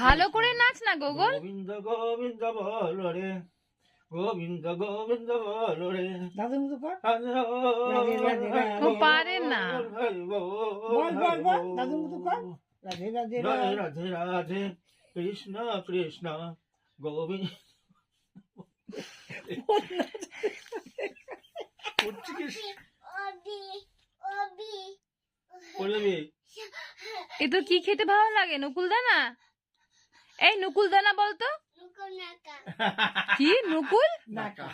ভালো করে নাচ না গোগল। গোবিন্দ গোবিন্দ বলো রে, গোবিন্দ গোবিন্দ বলো রে। দাদুর মতো কর। ও পারে না। বল বল বল দাদুর মতো কর। রাধে রাধে রাধে রাধে রাধে কৃষ্ণ কৃষ্ণ গোবিন্দ। এ তো কি খেতে ভালো লাগে? নকুল দানা। এই নকুল দানা বলতো কি? নকুল নাকা।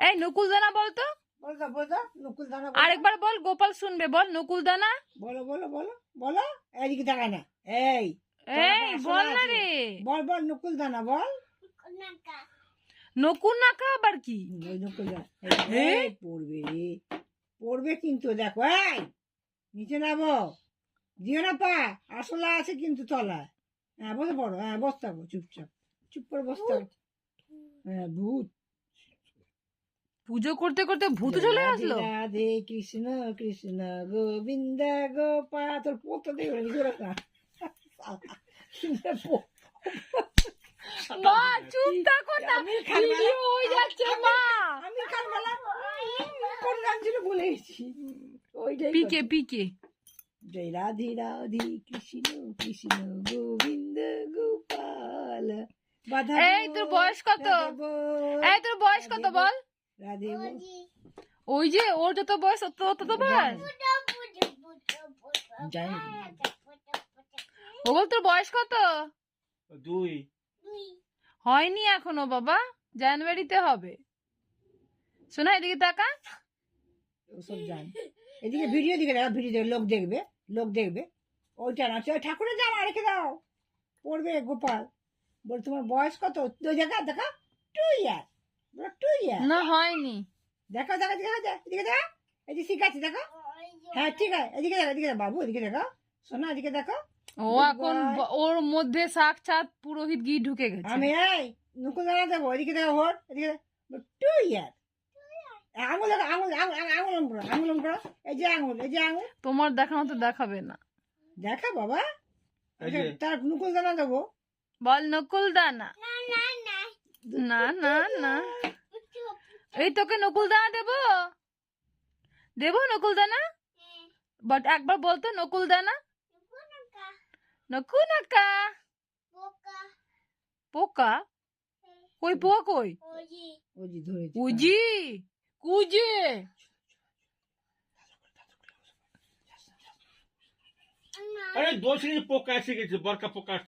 এই নকুল দানা বলতো। বলতো বলতো নকুল দানা। আরেকবার বল, গোপাল শুনবে। বল নকুল দানা। বলো বলো বলো বলো। এদিকে তাকায় না। এই এই বল না রে। বল বল নকুল দানা বল। নকুল নাকা আবার কি? ওই নকুল দানা। এই পড়বে রে, পড়বে কিন্তু। দেখো এই নিচে নামো, দিও না পা। আসলে আছে কিন্তু তলায়। হ্যাঁ বসে পড়ো। হ্যাঁ বসতে হবে চুপচাপ, চুপ করে বসতে হবে। হ্যাঁ ভূত। পুজো করতে করতে ভূত চলে আসলো। রাধে কৃষ্ণ কৃষ্ণ গোবিন্দ গোপাল। তোর পোতা দেবে মা চুপ থাকো না, ভিডিও হয়ে যাচ্ছে মা। আমি কালবেলা কোন গান ছিল ভুলে গেছি। ওইটাই পিকে পিকে। জয় রাধে রাধে কৃষ্ণ কৃষ্ণ গোবিন্দ গোপাল। এই তোর বয়স কত? এই তোর বয়স কত বল? রাধে ওই যে ওর যত বয়স তত বয়স। জানি ওগুলো তোর বয়স কত? 2 হয়নি এখনো বাবা, জানুয়ারিতে হবে। শোনা এদিকে তাকা। ওসব জান। এদিকে ভিডিও দিকে দেখো, ভিডিও দেখে লোক দেখবে, লোক দেখবে। ওইটা না, ওই ঠাকুরের জামা রেখে দাও, পড়বে গোপাল। বল তোমার বয়স কত? ওই দেখা দেখা 2 ইয়ার, 2 ইয়ার। না হয়নি। দেখো দেখো দেখো এদিকে দেখো, এই যে শিখাচ্ছি দেখো। হ্যাঁ ঠিক আছে, এদিকে দেখো, এদিকে দেখো বাবু, এদিকে দেখো শোনা, এদিকে দেখো। ও এখন ওর মধ্যে সাক্ষাৎ পুরোহিত গিয়ে ঢুকে গেছে। আমি এই নুকুল দানা দেবো, এদিকে দেখো ওর, এদিকে 2 ইয়ার। আঙুল দেখো, আঙুল আঙুল করো, আঙুল করো। এই যে আঙুল, এই যে আঙুল। তোমার দেখানো তো দেখাবে না। দেখা বাবা, তার নুকুল দানা দেবো। বল নকুল দানা। না না না, এই তোকে নকুল দানা দেবো, দেবো নকুল দানা। বাট একবার বলতো নকুল দানা। নকু নাকা। পোকা কই? পোকা কই? ওই যে ধরেছি। উজি কুজে। আরে 2 পোকা এসে গেছে, বরকা পোকা।